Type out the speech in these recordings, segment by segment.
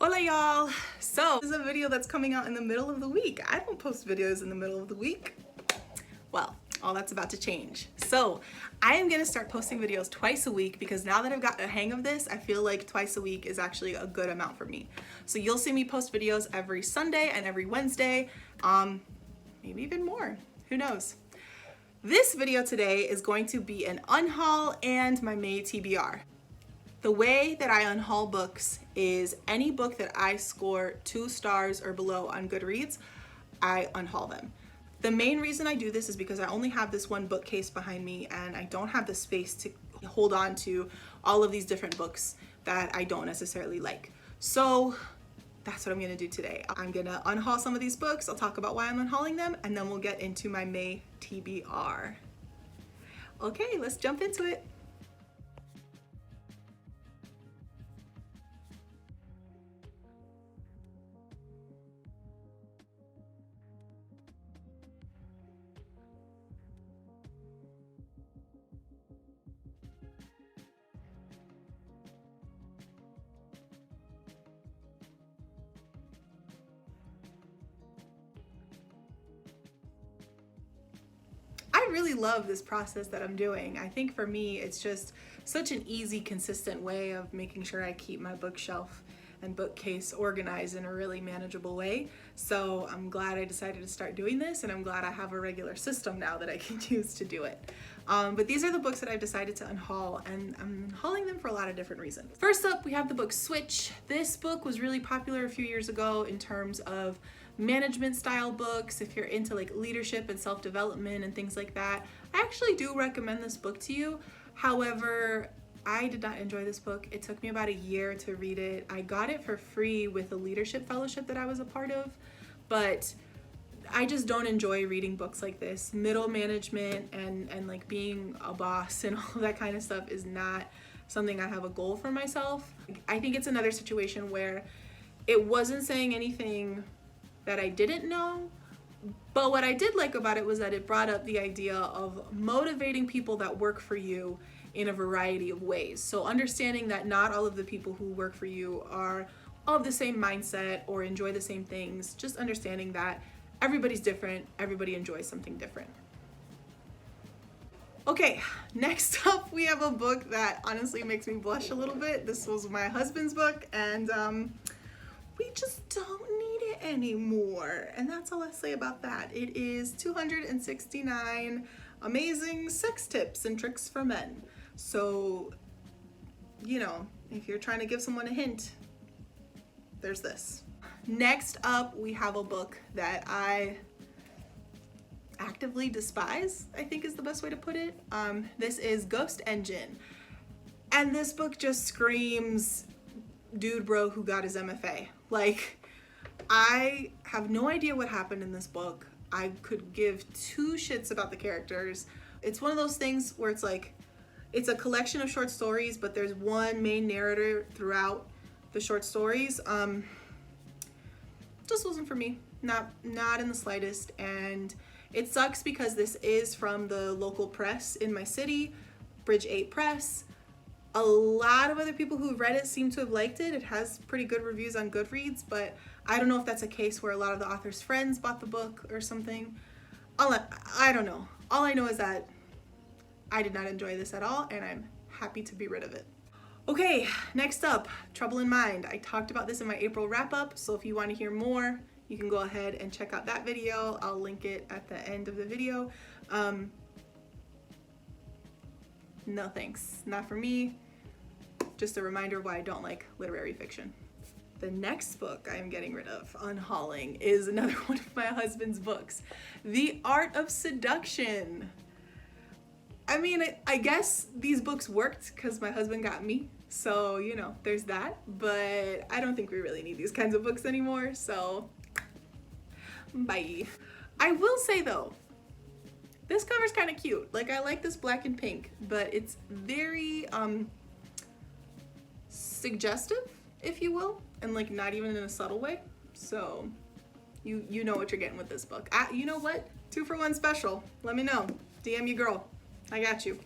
Hola y'all! So this is a video that's coming out in the middle of the week. I don't post videos in the middle of the week. Well, all that's about to change. So I am gonna start posting videos twice a week because now that I've got a hang of this, I feel like twice a week is actually a good amount for me. So you'll see me post videos every Sunday and every Wednesday, maybe even more, who knows? This video today is going to be an unhaul and my May TBR. The way that I unhaul books is any book that I score 2 stars or below on Goodreads, I unhaul them. The main reason I do this is because I only have this one bookcase behind me and I don't have the space to hold on to all of these different books that I don't necessarily like. So that's what I'm gonna do today. I'm gonna unhaul some of these books, I'll talk about why I'm unhauling them, and then we'll get into my May TBR. Okay, let's jump into it. I really love this process that I'm doing. I think for me, it's just such an easy, consistent way of making sure I keep my bookshelf and bookcase organized in a really manageable way. So I'm glad I decided to start doing this, and I'm glad I have a regular system now that I can use to do it. But these are the books that I've decided to unhaul, and I'm unhauling them for a lot of different reasons. First up, we have the book Switch. This book was really popular a few years ago in terms of management style books. If you're into like leadership and self-development and things like that, I actually do recommend this book to you. However, I did not enjoy this book. It took me about a year to read it. I got it for free with a leadership fellowship that I was a part of, but I just don't enjoy reading books like this. Middle management and like being a boss and all of that kind of stuff is not something I have a goal for myself. I think it's another situation where it wasn't saying anything that I didn't know, but what I did like about it was that it brought up the idea of motivating people that work for you in a variety of ways. So understanding that not all of the people who work for you are of the same mindset or enjoy the same things, just understanding that everybody's different, everybody enjoys something different. Okay, next up we have a book that honestly makes me blush a little bit. This was my husband's book, and we just don't need it anymore. And that's all I say about that. It is 269 amazing sex tips and tricks for men. So, you know, if you're trying to give someone a hint, there's this. Next up, we have a book that I actively despise, I think is the best way to put it. This is Ghost Engine. And this book just screams dude bro who got his MFA. Like, I have no idea what happened in this book. I could give 2 shits about the characters. It's one of those things where it's like, it's a collection of short stories, but there's one main narrator throughout the short stories. Just wasn't for me, not in the slightest. And it sucks because this is from the local press in my city, Bridge 8 Press. A lot of other people who've read it seem to have liked it. It has pretty good reviews on Goodreads, but I don't know if that's a case where a lot of the author's friends bought the book or something. I don't know. All I know is that I did not enjoy this at all, and I'm happy to be rid of it. Okay, next up, Trouble in Mind. I talked about this in my April wrap-up, so if you want to hear more, you can go ahead and check out that video. I'll link it at the end of the video. No thanks, not for me. Just a reminder of why I don't like literary fiction. The next book I am getting rid of, unhauling, is another one of my husband's books, The Art of Seduction. I mean, I guess these books worked because my husband got me, so, you know, there's that, but I don't think we really need these kinds of books anymore, so bye. I will say though, this cover's kind of cute. Like, I like this black and pink, but it's very suggestive, if you will, and like not even in a subtle way. So you know what you're getting with this book. You know what? 2 for 1 special. Let me know. DM your girl. I got you.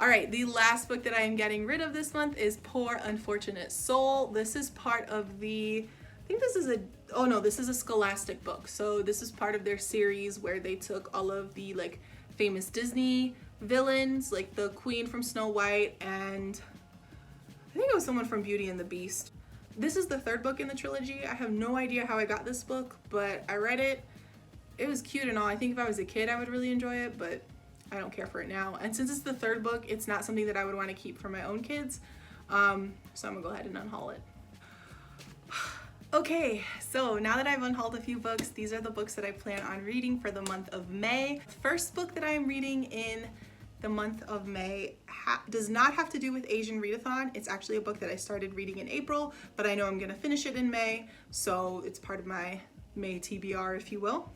All right, the last book that I am getting rid of this month is Poor Unfortunate Soul. This is part of the, I think this is a, oh no, this is a Scholastic book. So this is part of their series where they took all of the like famous Disney villains, like the Queen from Snow White, and I think it was someone from Beauty and the Beast. This is the third book in the trilogy. I have no idea how I got this book, but I read it. It was cute and all. I think if I was a kid, I would really enjoy it, but I don't care for it now. And since it's the third book, it's not something that I would want to keep for my own kids. So I'm gonna go ahead and unhaul it. Okay, so now that I've unhauled a few books, these are the books that I plan on reading for the month of May. The first book that I am reading in the month of May does not have to do with Asian Readathon. It's actually a book that I started reading in April, but I know I'm gonna finish it in May, so it's part of my May TBR, if you will.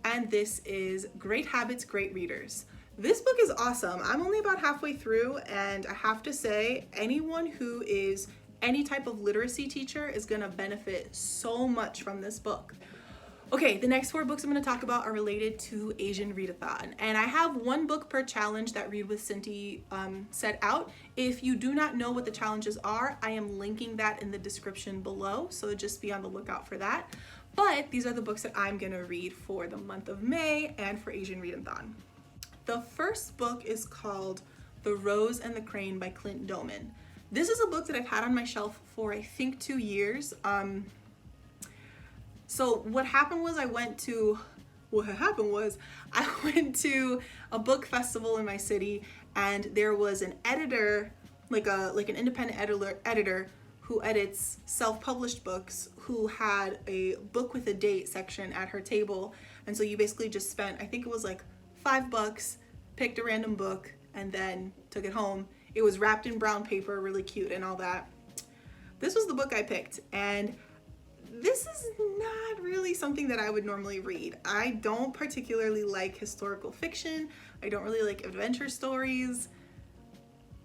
And this is Great Habits, Great Readers. This book is awesome. I'm only about halfway through, and I have to say, anyone who is any type of literacy teacher is gonna benefit so much from this book. Okay, the next 4 books I'm gonna talk about are related to Asian Readathon. And I have 1 book per challenge that Read with Cindy set out. If you do not know what the challenges are, I am linking that in the description below, so just be on the lookout for that. But these are the books that I'm gonna read for the month of May and for Asian Readathon. The first book is called The Rose and the Crane by Clint Doman. This is a book that I've had on my shelf for I think 2 years. So what happened was I went to a book festival in my city, and there was an editor, like an independent editor who edits self-published books, who had a book with a date section at her table. And so you basically just spent, I think it was like $5, picked a random book, and then took it home. It was wrapped in brown paper, really cute and all that. This was the book I picked, and this is not really something that I would normally read. I don't particularly like historical fiction. I don't really like adventure stories.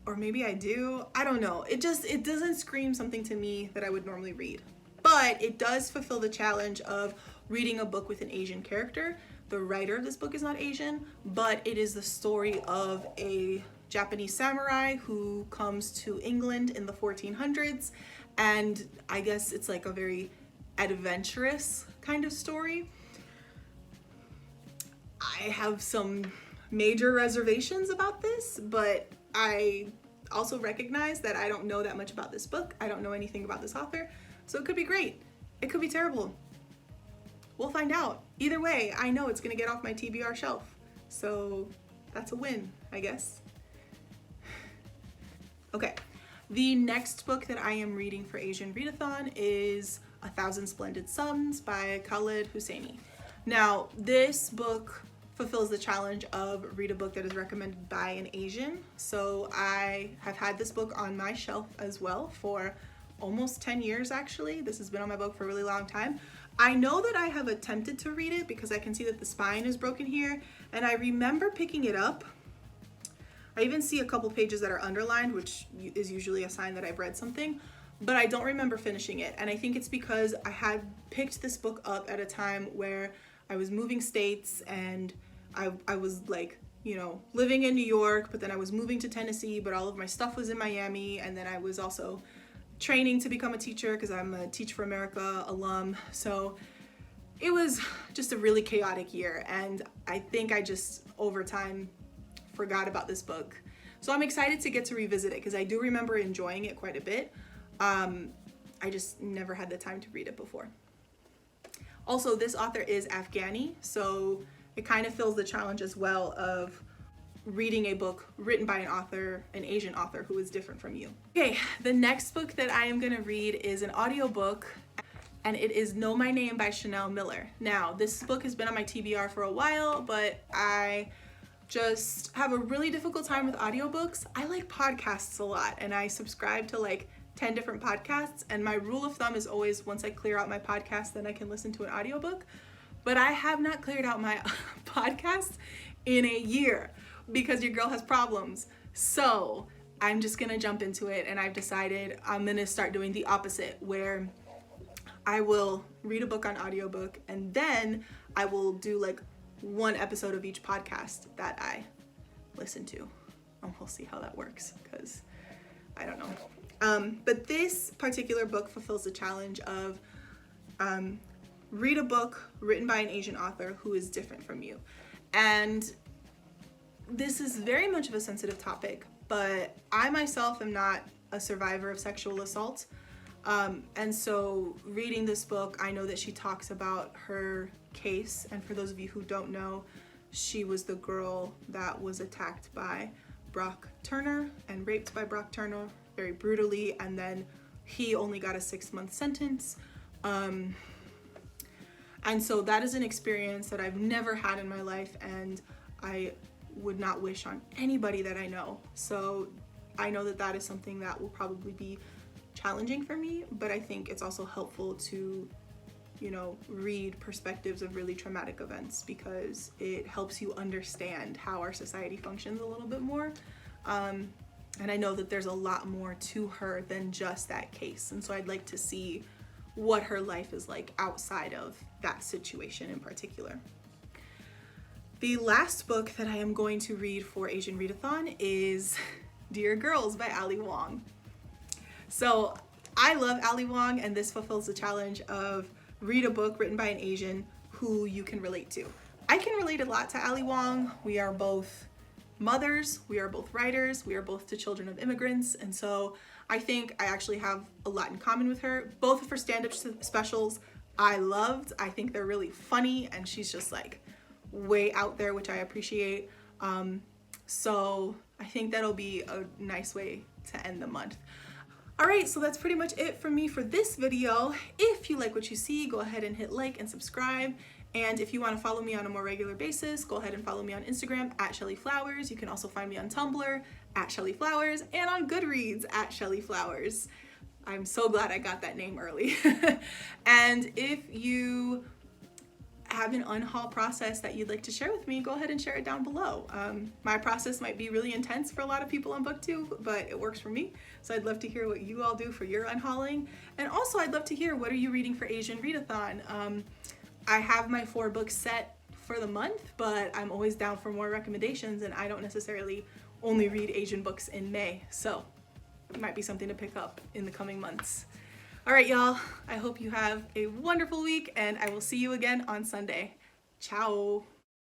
Or maybe I do, I don't know. It doesn't scream something to me that I would normally read. But it does fulfill the challenge of reading a book with an Asian character. The writer of this book is not Asian, but it is the story of a Japanese samurai who comes to England in the 1400s. And I guess it's like a very adventurous kind of story. I have some major reservations about this, but I also recognize that I don't know that much about this book. I don't know anything about this author, so it could be great. It could be terrible. We'll find out. Either way, I know it's gonna get off my TBR shelf, so that's a win, I guess. Okay, the next book that I am reading for Asian Readathon is 1,000 Splendid Suns by Khaled Hosseini. Now, this book fulfills the challenge of read a book that is recommended by an Asian. So I have had this book on my shelf as well for almost 10 years actually. This has been on my book for a really long time. I know that I have attempted to read it because I can see that the spine is broken here, and I remember picking it up. I even see a couple pages that are underlined, which is usually a sign that I've read something, but I don't remember finishing it. And I think it's because I had picked this book up at a time where I was moving states, and I was like, you know, living in New York, but then I was moving to Tennessee, but all of my stuff was in Miami, and then I was also training to become a teacher because I'm a Teach for America alum. So it was just a really chaotic year, and I think I just over time forgot about this book. So I'm excited to get to revisit it because I do remember enjoying it quite a bit. I just never had the time to read it before. Also, this author is Afghani, so it kind of fills the challenge as well of reading a book written by an Asian author who is different from you. Okay, the next book that I am gonna read is an audiobook, and it is Know My Name by Chanel Miller. Now, this book has been on my TBR for a while, but I just have a really difficult time with audiobooks. I like podcasts a lot, and I subscribe to like 10 different podcasts, and my rule of thumb is always once I clear out my podcast, then I can listen to an audiobook. But I have not cleared out my podcast in a year because your girl has problems. So I'm just gonna jump into it, and I've decided I'm gonna start doing the opposite, where I will read a book on audiobook, and then I will do like one episode of each podcast that I listen to. we'll see how that works, because I don't know. But this particular book fulfills the challenge of read a book written by an Asian author who is different from you. And this is very much of a sensitive topic, but I myself am not a survivor of sexual assault. And so reading this book, I know that she talks about her case. And for those of you who don't know, she was the girl that was attacked by Brock Turner and raped by Brock Turner very brutally. And then he only got a 6-month sentence. And so that is an experience that I've never had in my life, and I would not wish on anybody that I know. So I know that that is something that will probably be challenging for me, but I think it's also helpful to, you know, read perspectives of really traumatic events, because it helps you understand how our society functions a little bit more. And I know that there's a lot more to her than just that case. And so I'd like to see what her life is like outside of that situation in particular. The last book that I am going to read for Asian Readathon is Dear Girls by Ali Wong. So I love Ali Wong, and this fulfills the challenge of read a book written by an Asian who you can relate to. I can relate a lot to Ali Wong. We are both mothers, we are both writers, we are both the children of immigrants, and so I think I actually have a lot in common with her. Both of her stand-up specials I loved. I think they're really funny, and she's just like way out there, which I appreciate. So I think that'll be a nice way to end the month. All right, so that's pretty much it from me for this video. If you like what you see, go ahead and hit like and subscribe. And if you want to follow me on a more regular basis, go ahead and follow me on Instagram at Shellyflowers. You can also find me on Tumblr at Shellyflowers and on Goodreads at Shellyflowers. I'm so glad I got that name early. And if you have an unhaul process that you'd like to share with me, go ahead and share it down below. My process might be really intense for a lot of people on BookTube, but it works for me. So I'd love to hear what you all do for your unhauling. And also I'd love to hear, what are you reading for Asian Readathon? I have my 4 books set for the month, but I'm always down for more recommendations, and I don't necessarily only read Asian books in May. So it might be something to pick up in the coming months. All right, y'all, I hope you have a wonderful week, and I will see you again on Sunday. Ciao.